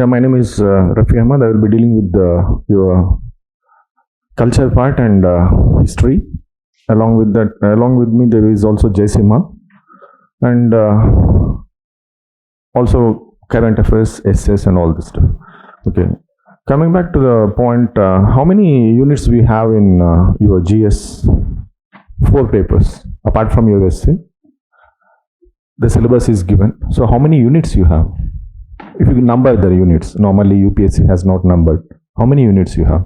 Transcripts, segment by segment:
Yeah, my name is Rafi Ahmed. I will be dealing with your culture part and history. Along with me, there is also Jaisima and also current affairs, SS, and all this stuff. Okay. Coming back to the point, how many units we have in your GS 4 papers apart from your essay? The syllabus is given. So how many units you have? If you number the units, normally UPSC has not numbered. How many units you have?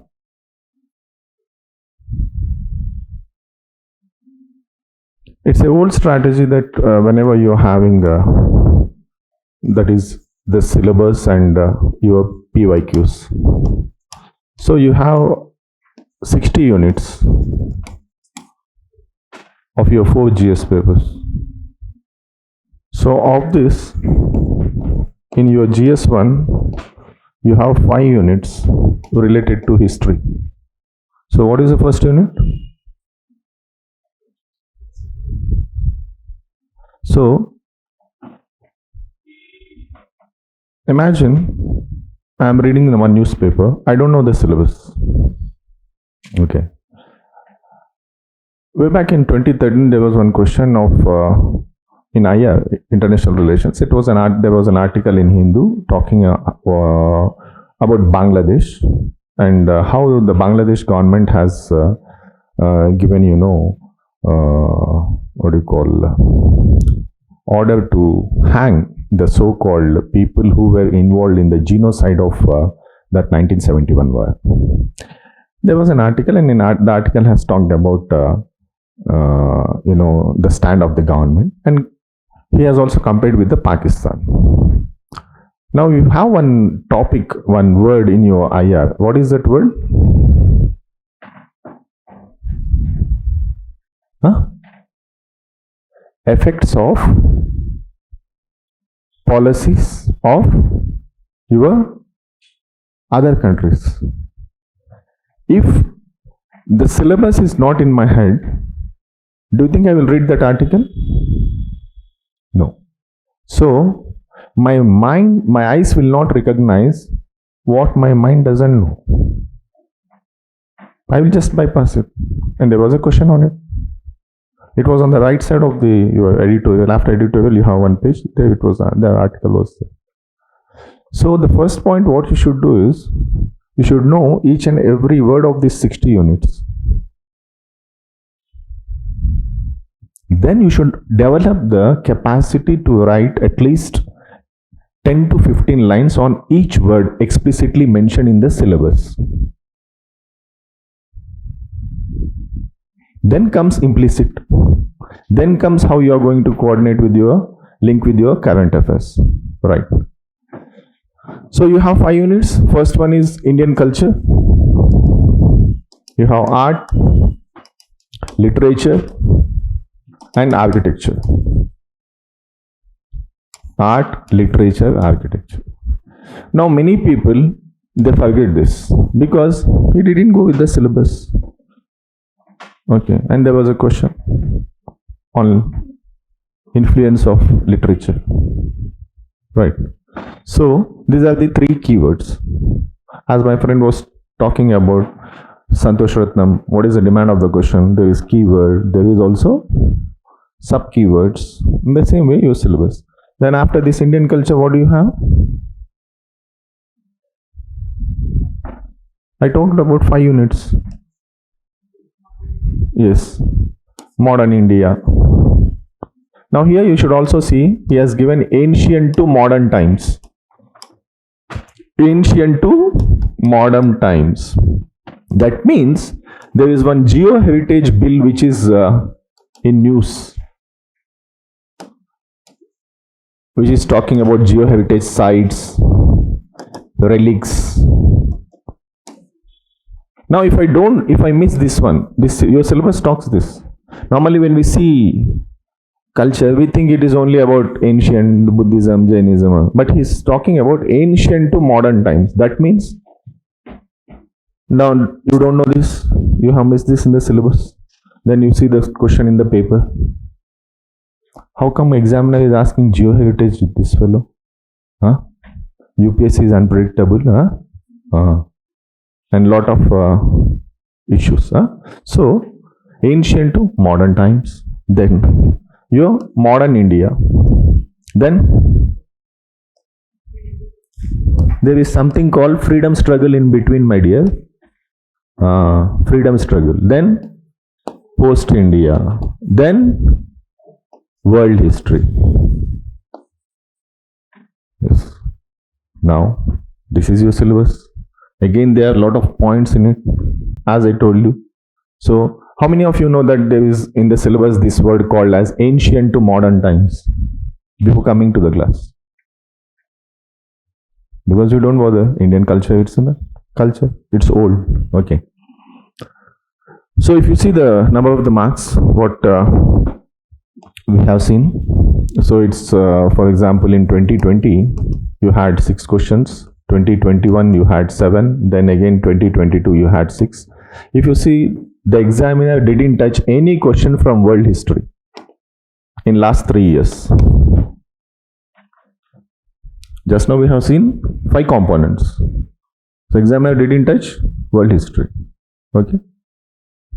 It's a old strategy that whenever you're having that is the syllabus and your PYQs. So you have 60 units of your 4 GS papers. So of this, in your GS1, you have 5 units related to history. So what is the first unit? So imagine I am reading one newspaper. I don't know the syllabus. Okay. Way back in 2013, there was one question of in IR, international relations. There was an article in Hindu talking about Bangladesh and how the Bangladesh government has given, order to hang the so-called people who were involved in the genocide of that 1971 war. There was an article, and the article has talked about the stand of the government, and he has also compared with the Pakistan. Now you have one topic, one word in your IR. What is that word? Effects of policies of your other countries. If the syllabus is not in my head, do you think I will read that article? No. So my eyes will not recognize what my mind doesn't know. I will just bypass it. And there was a question on it. It was on the right side of your editorial. After editorial, you have one page. There it was. The article was there. So the first point, what you should do is, you should know each and every word of these 60 units. Then you should develop the capacity to write at least 10 to 15 lines on each word explicitly mentioned in the syllabus. Then comes implicit. Then comes how you are going to coordinate with your link with your current affairs. Right. So you have 5 units. First one is Indian culture. You have art, literature, and architecture. Art, literature, architecture. Now many people, they forget this because he didn't go with the syllabus. Okay, and there was a question on influence of literature. Right. So these are the 3 keywords. As my friend was talking about Santosh Ratnam, what is the demand of the question? There is keyword, there is also sub keywords. In the same way, your syllabus. Then after this Indian culture, what do you have? I talked about 5 units. Yes, modern India. Now here you should also see he has given ancient to modern times. Ancient to modern times. That means there is one geo-heritage bill which is in news, which is talking about geo-heritage sites, relics. Now if I miss this one, your syllabus talks this. Normally when we see culture, we think it is only about ancient Buddhism, Jainism, but he's talking about ancient to modern times. That means, now you don't know this, you have missed this in the syllabus. Then you see the question in the paper. How come examiner is asking geo-heritage with this fellow? Huh? UPSC is unpredictable, and lot of issues. So, ancient to modern times, then your modern India, then there is something called freedom struggle in between, my dear. Freedom struggle, then post India, then world history. Yes. Now, this is your syllabus. Again, there are a lot of points in it, as I told you. So, how many of you know that there is in the syllabus this word called as ancient to modern times before coming to the class? Because you don't bother Indian culture, it's a culture, it's old. Okay. So, if you see the number of the marks, what we have seen, so it's for example in 2020 you had 6 questions, 2021 you had 7, then again 2022 you had 6. If you see, the examiner didn't touch any question from world history in last 3 years. Just now we have seen 5 components. So examiner didn't touch world history. Okay.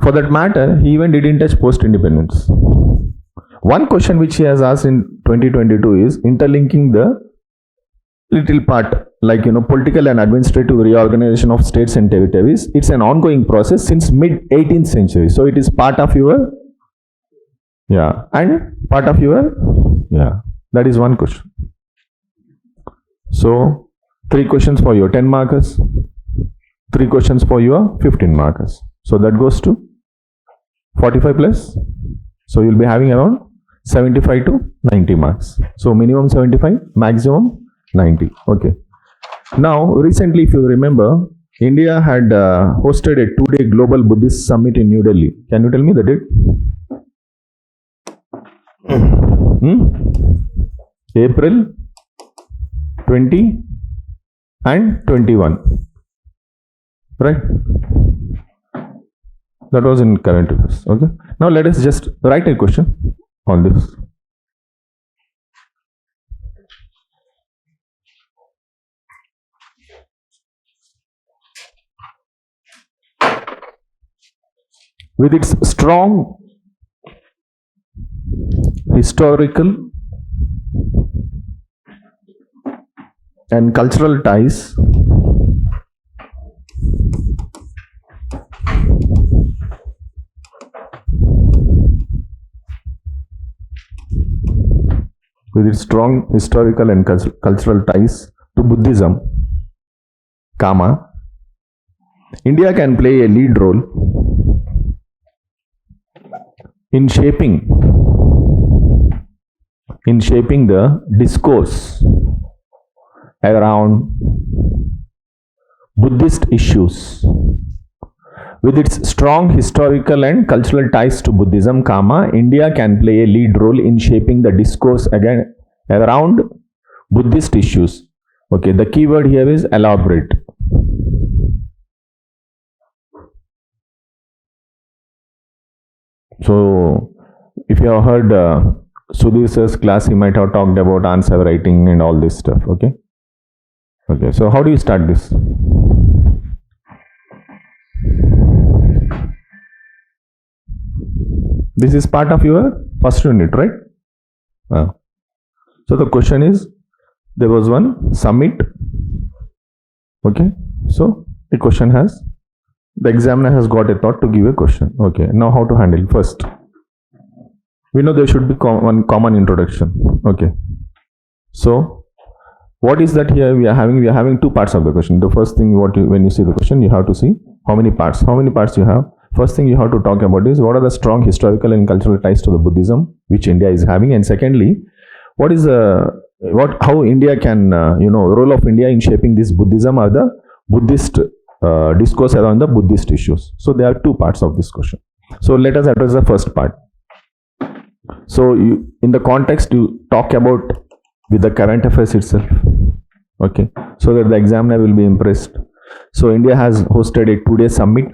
For that matter, he even didn't touch post-independence. One question which he has asked in 2022 is interlinking the little part, like political and administrative reorganization of states and territories. It's an ongoing process since mid 18th century. So it is part of your, and part of your, that is one question. So 3 questions for your 10 markers, 3 questions for your 15 markers. So that goes to 45 plus. So you'll be having around 75 to 90 marks. So minimum 75, maximum 90. Okay. Now, recently, if you remember, India had hosted a 2-day global Buddhist summit in New Delhi. Can you tell me the date? April 20 and 21. Right? That was in current affairs. Okay. Now let us just write a question on this. With its strong historical and cultural ties, with its strong historical and cultural ties to Buddhism, India can play a lead role in shaping the discourse around Buddhist issues. With its strong historical and cultural ties to Buddhism, India can play a lead role in shaping the discourse again around Buddhist issues. Okay, the key word here is elaborate. So, if you have heard Sudhir sir's class, he might have talked about answer writing and all this stuff. Okay. Okay. So, how do you start this? This is part of your first unit, right? So, the question is, there was one summit. Okay. So, the question has, the examiner has got a thought to give a question. Okay. Now, how to handle? First, we know there should be one common introduction. Okay. So, what is that here we are having? We are having 2 parts of the question. The first thing, when you see the question, you have to see how many parts. How many parts you have? First thing you have to talk about is what are the strong historical and cultural ties to the Buddhism which India is having, and secondly, what is how India can role of India in shaping this Buddhism or the Buddhist discourse around the Buddhist issues. So there are 2 parts of this question. So let us address the first part. So in the context, you talk about with the current affairs itself. Okay, so that the examiner will be impressed. So India has hosted a 2-day summit,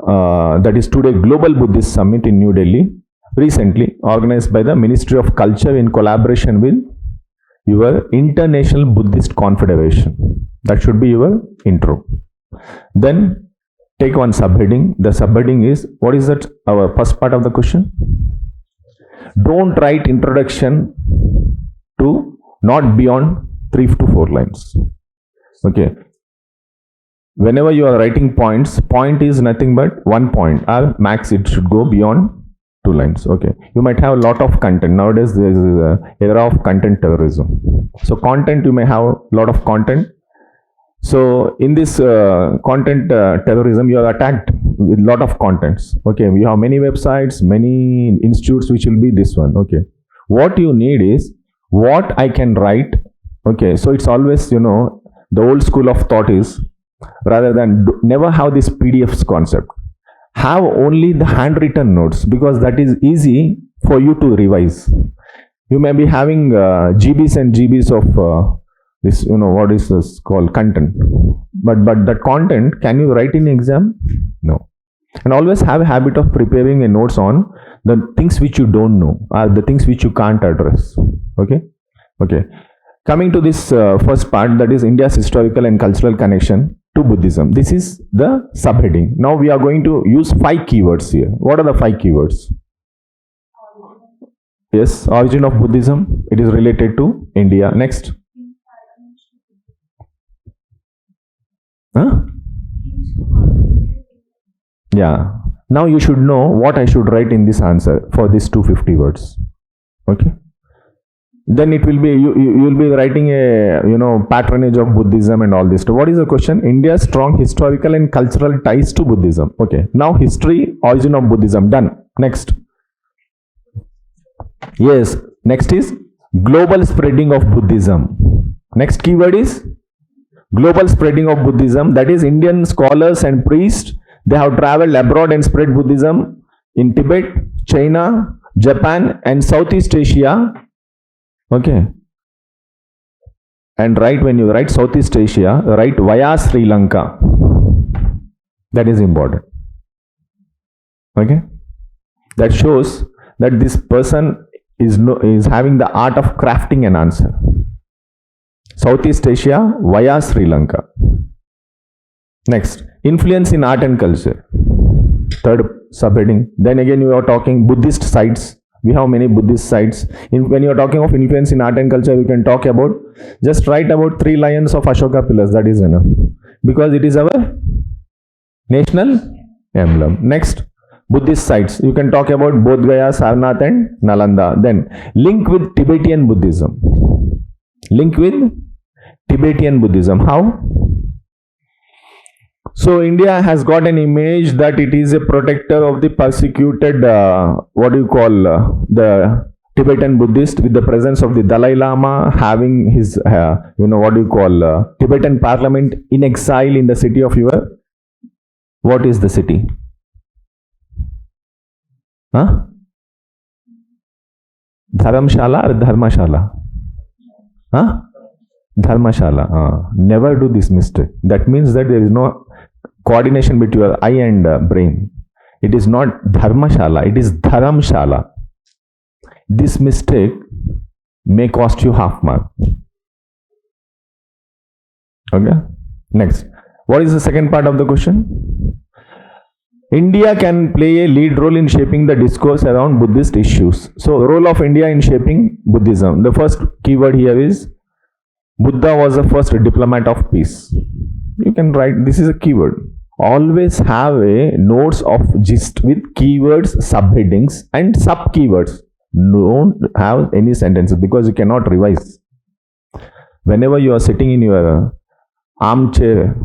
that is 2-day Global Buddhist Summit in New Delhi, recently organized by the Ministry of Culture in collaboration with your International Buddhist Confederation. That should be your intro. Then take one subheading. The subheading is, what is that? Our first part of the question. Don't write introduction to not beyond 3 to 4 lines. Okay. Whenever you are writing points, point is nothing but 1 point, or max it should go beyond 2 lines. Okay. You might have a lot of content. Nowadays there is an era of content terrorism. So content, you may have a lot of content. So in this content terrorism, you are attacked with a lot of contents. Okay, you have many websites, many institutes, which will be this one. Okay, what you need is what I can write. Okay, so it's always, the old school of thought is, rather than never have this PDFs concept, have only the handwritten notes, because that is easy for you to revise. You may be having GBs and GBs of this, what is this called, content, but that content, can you write in exam? No. And always have a habit of preparing a notes on the things which you don't know, or the things which you can't address. Okay. Coming to this first part, that is India's historical and cultural connection to Buddhism. This is the subheading. Now we are going to use 5 keywords here. What are the 5 keywords? Yes, origin of Buddhism. It is related to India. Next. Huh? Yeah. Now you should know what I should write in this answer for these 250 words. Okay. Then it will be, you will be writing a patronage of Buddhism and all this. So what is the question? India's strong historical and cultural ties to Buddhism. Okay. Now history, origin of Buddhism, done. Next. Yes. Next is global spreading of Buddhism. Next keyword is global spreading of Buddhism. That is, Indian scholars and priests, they have traveled abroad and spread Buddhism in Tibet, China, Japan and Southeast Asia. Okay. And when you write Southeast Asia, write via Sri Lanka. That is important. Okay. That shows that this person is having the art of crafting an answer. Southeast Asia via Sri Lanka. Next, influence in art and culture. Third subheading. Then again you are talking Buddhist sites. We have many Buddhist sites. When you are talking of influence in art and culture, we can talk about, just write about 3 lions of Ashoka pillars. That is enough. Because it is our national emblem. Next, Buddhist sites. You can talk about Bodh Gaya, Sarnath and Nalanda. Then, link with Tibetan Buddhism. Link with Tibetan Buddhism. How? So India has got an image that it is a protector of the persecuted, the Tibetan Buddhist, with the presence of the Dalai Lama, having his, Tibetan parliament in exile in the city of your, what is the city? Huh? Dharamshala or Dharmashala? Huh? Dharmashala. Never do this mistake. That means that there is no coordination between your eye and brain. It is not Dharmashala, it is Dharamshala. This mistake may cost you half mark. Okay. Next. What is the second part of the question? India can play a lead role in shaping the discourse around Buddhist issues. So, role of India in shaping Buddhism. The first keyword here is Buddha was the first diplomat of peace. You can write, this is a keyword. Always have a notes of gist with keywords, subheadings and sub keywords. Don't have any sentences, because you cannot revise. Whenever you are sitting in your armchair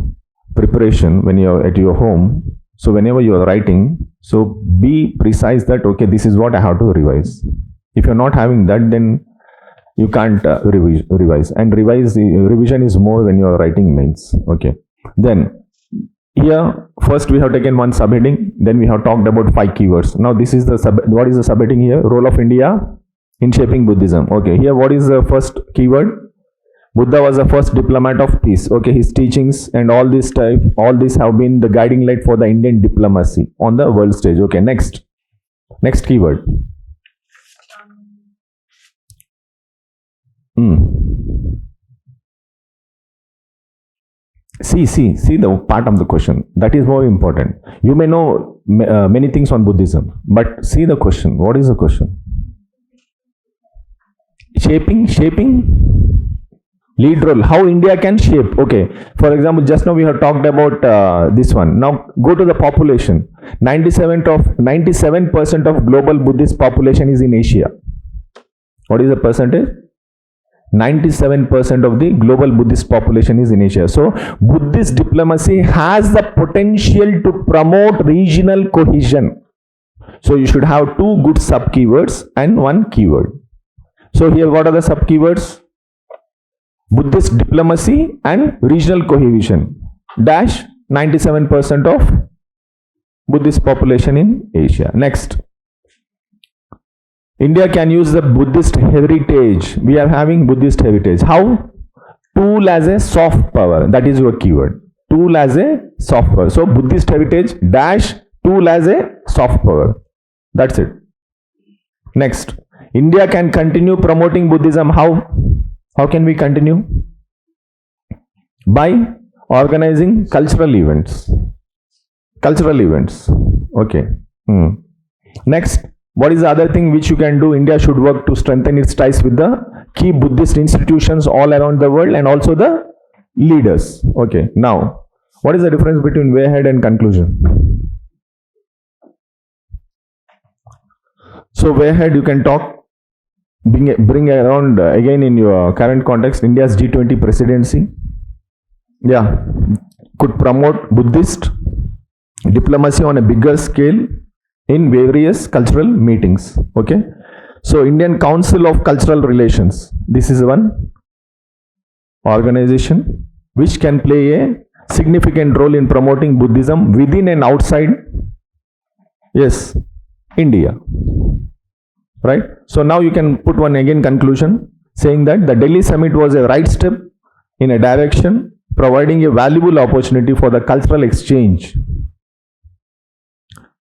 preparation, when you are at your home, so whenever you are writing, so be precise that, okay, this is what I have to revise. If you are not having that, then you can't revise. And revision is more when you are writing mains. Okay. Then here, first we have taken one subheading, then we have talked about 5 keywords. Now this is the what is the subheading here? Role of India in shaping Buddhism. Okay, here what is the first keyword? Buddha was the first diplomat of peace. Okay, his teachings and all these have been the guiding light for the Indian diplomacy on the world stage. Okay, next keyword. See the part of the question. That is more important. You may know many things on Buddhism, but see the question. What is the question? Shaping lead role. How India can shape. Okay. For example, just now we have talked about this one. Now go to the population. 97% of global Buddhist population is in Asia. What is the percentage? 97% of the global Buddhist population is in Asia. So, Buddhist diplomacy has the potential to promote regional cohesion. So, you should have two good sub-keywords and one keyword. So, here what are the sub-keywords? Buddhist diplomacy and regional cohesion. Dash 97% of Buddhist population in Asia. Next. India can use the Buddhist heritage. We are having Buddhist heritage. How? Tool as a soft power. That is your keyword. Tool as a soft power. So Buddhist heritage dash tool as a soft power. That's it. Next. India can continue promoting Buddhism. How? How can we continue? By organizing cultural events. Okay. Next. What is the other thing which you can do? India should work to strengthen its ties with the key Buddhist institutions all around the world and also the leaders. Okay. Now, what is the difference between way ahead and conclusion? So, way ahead you can talk, bring around again in your current context, India's G20 presidency. Yeah. Could promote Buddhist diplomacy on a bigger scale in various cultural meetings. Okay. So Indian Council of Cultural Relations. This is one organization which can play a significant role in promoting Buddhism within and outside, yes, India. Right. So now you can put one again conclusion saying that the Delhi summit was a right step in a direction providing a valuable opportunity for the cultural exchange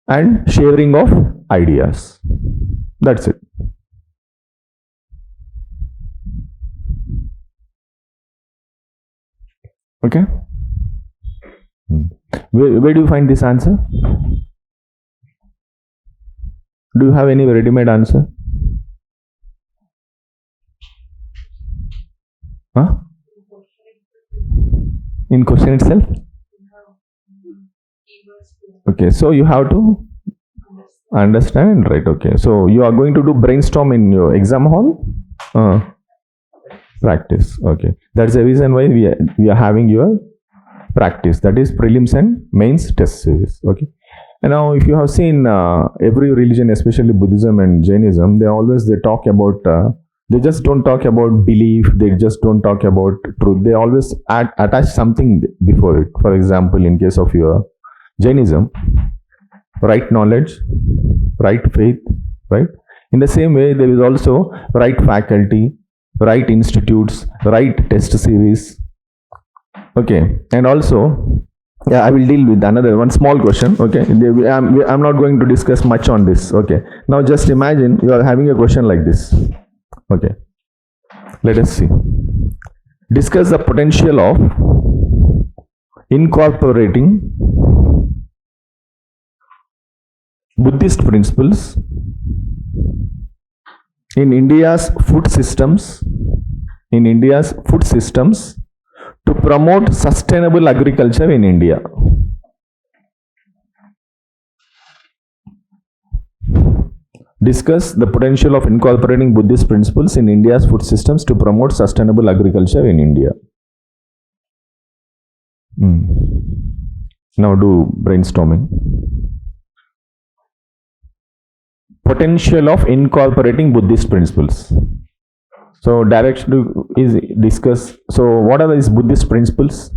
and sharing of ideas. That's it. Okay. Where do you find this answer? Do you have any ready-made answer? Huh? In question itself? Okay, so you have to understand, right? Okay, so you are going to do brainstorm in your exam hall? Practice. Okay, that's the reason why we are having your practice, that is prelims and mains test series. Okay, and now if you have seen every religion, especially Buddhism and Jainism, they talk about they just don't talk about belief, they just don't talk about truth, they always attach something before it. For example, in case of your Jainism, right knowledge, right faith, right? In the same way, there is also right faculty, right institutes, right test series. Okay, and also, yeah, I will deal with another one small question. Okay, I'm not going to discuss much on this. Okay, now just imagine you are having a question like this. Okay, let us see. Discuss the potential of incorporating Buddhist principles in India's food systems to promote sustainable agriculture in India. Discuss the potential of incorporating Buddhist principles in India's food systems to promote sustainable agriculture in India. Now do brainstorming. Potential of incorporating Buddhist principles. So direction is discuss. So what are these Buddhist principles?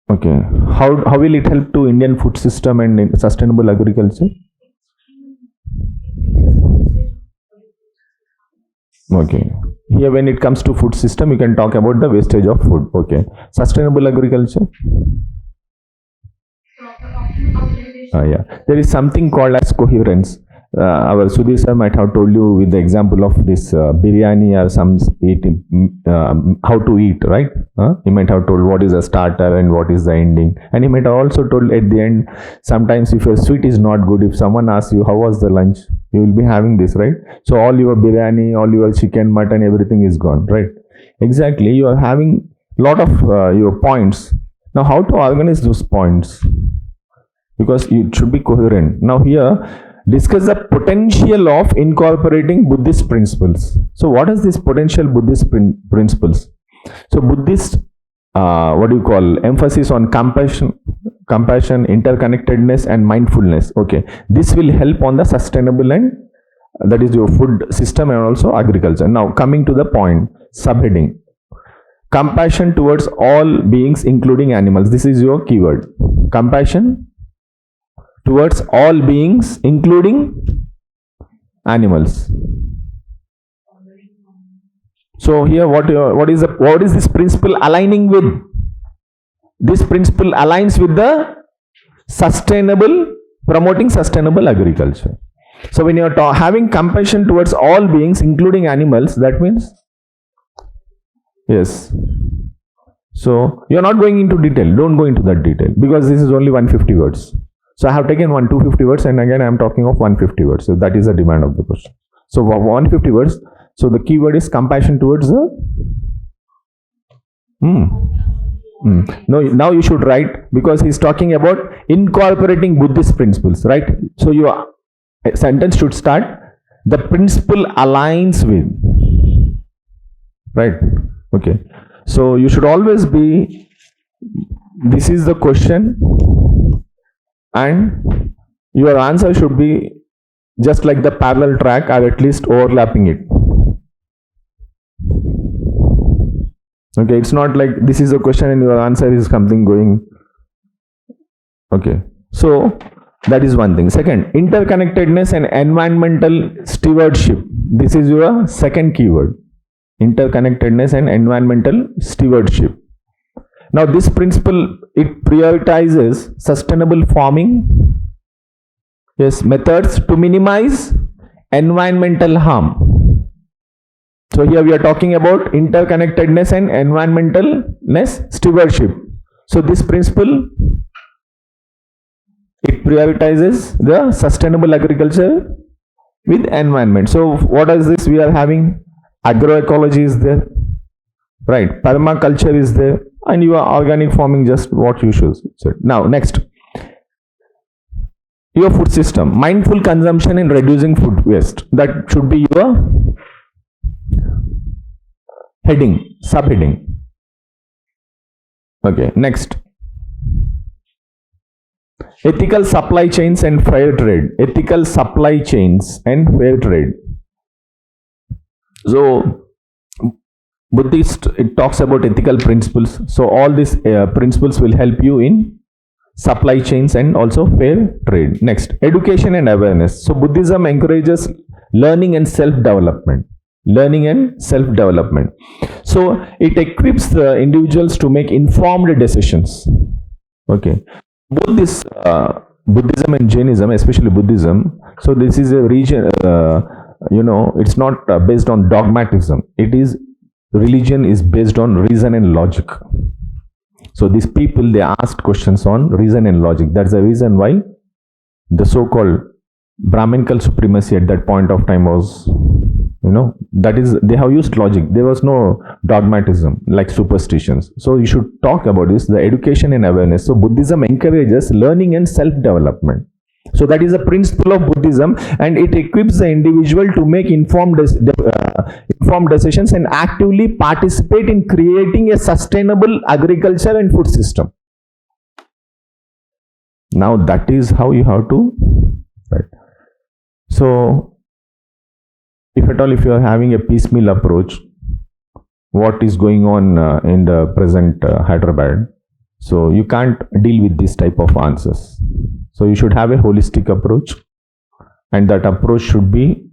Okay. How will it help to Indian food system and sustainable agriculture? Okay. Here when it comes to food system, you can talk about the wastage of food. Okay. Sustainable agriculture. Yeah. There is something called as coherence. our Sudhir sir might have told you with the example of this biryani or some eating, how to eat, right? He might have told what is a starter and what is the ending, and he might have also told at the end. Sometimes if your sweet is not good, if someone asks you how was the lunch, you will be having this, right? So all your biryani, all your chicken, mutton, everything is gone, right? Exactly. You are having lot of your points. Now, how to organize those points? Because it should be coherent. Now here, discuss the potential of incorporating Buddhist principles. So what is this potential Buddhist principles? So Buddhist, what do you call, emphasis on compassion, interconnectedness and mindfulness. Okay, this will help on the sustainable and that is your food system and also agriculture. Now coming to the point, subheading, compassion towards all beings including animals. This is your keyword, compassion towards all beings including animals. So here what is this principle aligning with? This principle aligns with the promoting sustainable agriculture. So when you are having compassion towards all beings including animals, that means yes. So you are not going into detail, don't go into that detail, because this is only 150 words. So I have taken 250 words and again I am talking of 150 words. So that is the demand of the question. So 150 words. So the keyword is compassion towards the. No, now you should write, because he is talking about incorporating Buddhist principles, right? So your sentence should start, the principle aligns with, right? Okay. So you should always be, this is the question, and your answer should be just like the parallel track or at least overlapping it. Okay, it's not like this is a question and your answer is something going. Okay, so that is one thing. Second, interconnectedness and environmental stewardship. This is your second keyword, interconnectedness and environmental stewardship. Now this principle, it prioritizes sustainable farming, yes, methods to minimize environmental harm. So here we are talking about interconnectedness and environmentalness stewardship. So this principle, it prioritizes the sustainable agriculture with environment. So what is this? We are having agroecology is there, right? Permaculture is there, and your organic farming, just what you should say. Now next, your food system, mindful consumption and reducing food waste. That should be your heading, subheading. Okay, next, ethical supply chains and fair trade. Ethical supply chains and fair trade. So Buddhist, it talks about ethical principles. So all these principles will help you in supply chains and also fair trade. Next, education and awareness. So Buddhism encourages learning and self-development. Learning and self-development. So it equips the individuals to make informed decisions. Okay. Both this Buddhism and Jainism, especially Buddhism, so this is a region, it's not based on dogmatism. It is, religion is based on reason and logic. So these people, they asked questions on reason and logic. That's the reason why the so-called Brahminical supremacy at that point of time was, that is, they have used logic. There was no dogmatism like superstitions. So you should talk about this, the education and awareness. So Buddhism encourages learning and self-development. So that is a principle of Buddhism, and it equips the individual to make informed decisions and actively participate in creating a sustainable agriculture and food system. Now that is how you have to, right? So if at all, if you are having a piecemeal approach, what is going on in the present Hyderabad, so you can't deal with this type of answers. So you should have a holistic approach, and that approach should be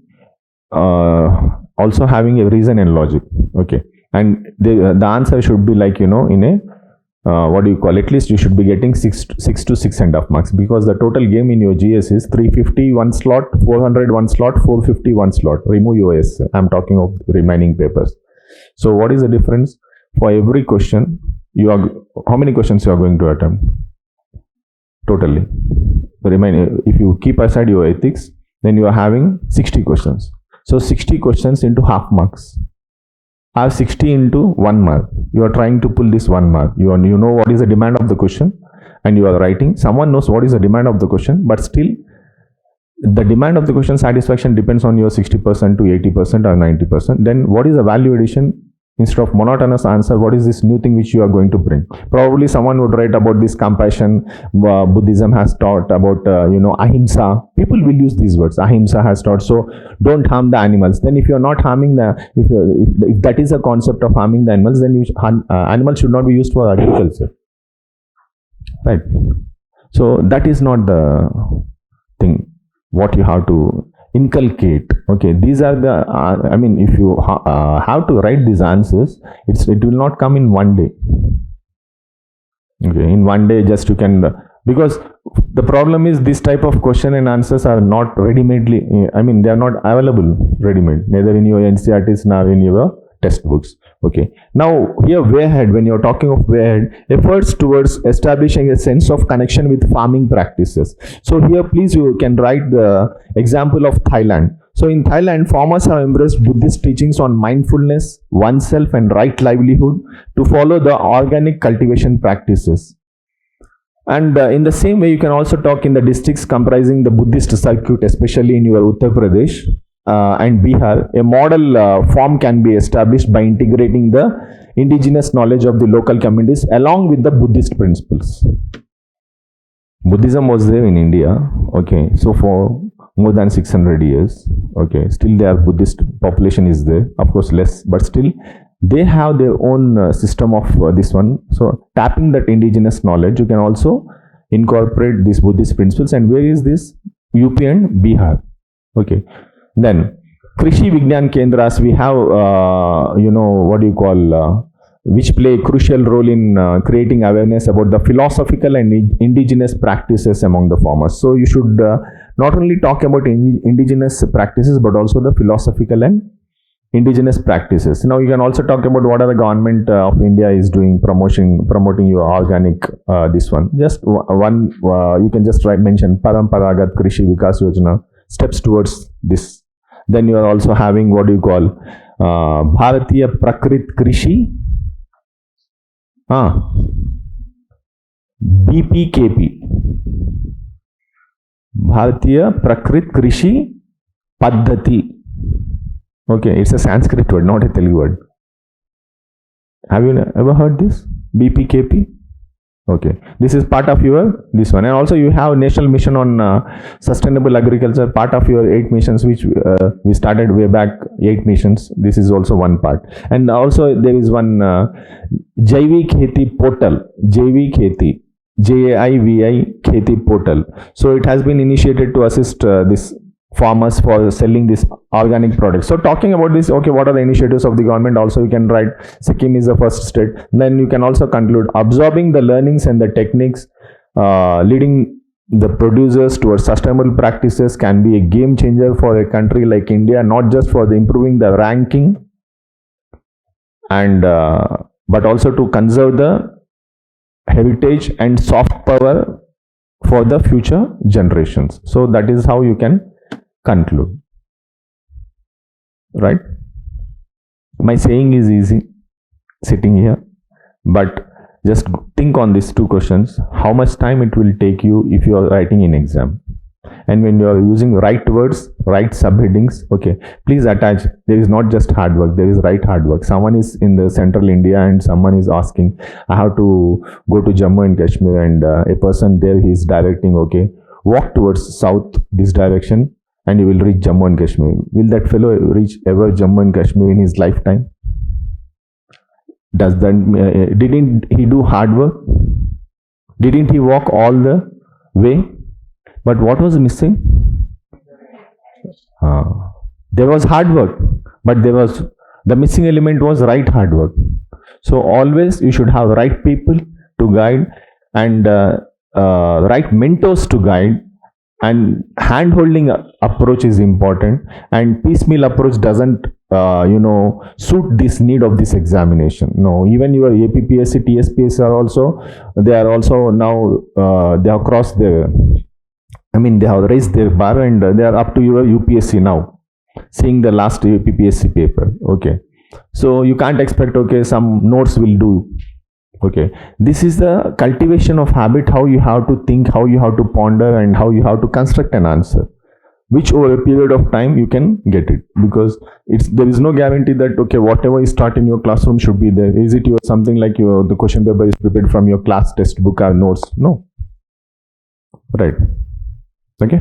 also having a reason and logic. Okay, and the answer should be like, in a what do you call, at least you should be getting 6 to 6.5 marks, because the total game in your GS is 350 one slot, 400 one slot, 450 one slot. Remove your S. I'm talking of remaining papers. So what is the difference? For every question, you are, how many questions you are going to attempt totally? If you keep aside your ethics, then you are having 60 questions. So 60 questions into half marks. Have 60 into 1 mark. You are trying to pull this 1 mark. You know what is the demand of the question, and you are writing. Someone knows what is the demand of the question, but still the demand of the question satisfaction depends on your 60% to 80% or 90%. Then what is the value addition? Instead of monotonous answer, what is this new thing which you are going to bring? Probably someone would write about this compassion. Buddhism has taught about, ahimsa. People will use these words. Ahimsa has taught, so don't harm the animals. Then if you are not harming if that is a concept of harming the animals, then animals should not be used for agriculture. Right? So that is not the thing. What you have to inculcate. Okay, these are the, if you have to write these answers, it will not come in one day. Okay, in one day just you can, because the problem is this type of question and answers are not ready-madely, they are not available ready-made, neither in your NCERTs nor in your textbooks. Okay, now here way ahead, when you're talking of way ahead, efforts towards establishing a sense of connection with farming practices. So here please you can write the example of Thailand. So in Thailand, farmers have embraced Buddhist teachings on mindfulness, oneself and right livelihood to follow the organic cultivation practices. And in the same way, you can also talk in the districts comprising the Buddhist circuit, especially in your Uttar Pradesh and Bihar. A model farm can be established by integrating the indigenous knowledge of the local communities along with the Buddhist principles. Buddhism was there in India, okay, so for more than 600 years, okay, still their Buddhist population is there, of course less, but still they have their own system of this one. So tapping that indigenous knowledge, you can also incorporate these Buddhist principles. And where is this? UP and Bihar. Okay. Then Krishi Vignan Kendras, we have, which play a crucial role in creating awareness about the philosophical and indigenous practices among the farmers. So you should not only talk about indigenous practices, but also the philosophical and indigenous practices. Now you can also talk about what are the government of India is doing, promoting your organic, this one. Just one, you can just mention Paramparagat Krishi Vikas Yojana, steps towards this. Then you are also having what you call Bharatiya Prakrit Krishi, BPKP, Bharatiya Prakrit Krishi Paddhati. Okay, it's a Sanskrit word, not a Telugu word. Have you ever heard this? BPKP? Okay, this is part of your this one. And also you have National Mission on Sustainable Agriculture, part of your 8 missions, which we started way back, 8 missions. This is also one part. And also there is one Jaivi Kheti portal, Jaivi Kheti, JAIVI Kheti portal. So it has been initiated to assist this farmers for selling this organic products. So talking about this, okay, what are the initiatives of the government? Also you can write Sikkim is the first state. Then you can also conclude absorbing the learnings and the techniques leading the producers towards sustainable practices can be a game changer for a country like India, not just for the improving the ranking and but also to conserve the heritage and soft power for the future generations. So that is how you can conclude, right? My saying is easy sitting here, but just think on these 2 questions, how much time it will take you if you are writing in exam. And when you are using right words, right subheadings, okay, please attach, there is not just hard work, there is right hard work. Someone is in the central India and someone is asking, I have to go to Jammu and Kashmir, and a person there, he is directing, okay, walk towards south this direction and you will reach Jammu and Kashmir. Will that fellow reach ever Jammu and Kashmir in his lifetime? Does that, didn't he do hard work? Didn't he walk all the way? But what was missing? There was hard work, but the missing element was right hard work. So always you should have right people to to guide, and right mentors to guide, and hand-holding approach is important, and piecemeal approach doesn't suit this need of this examination. No, even your APPSC, TSPS are also, they are also now they have crossed the, I mean, they have raised their bar, and they are up to your UPSC now, seeing the last UPSC paper. Okay, so you can't expect, okay, some notes will do. Okay, this is the cultivation of habit, how you have to think, how you have to ponder, and how you have to construct an answer, which over a period of time you can get it, because there is no guarantee that, okay, whatever is taught in your classroom should be there. Is it your something like the question paper is prepared from your class textbook or notes? No, right? Okay.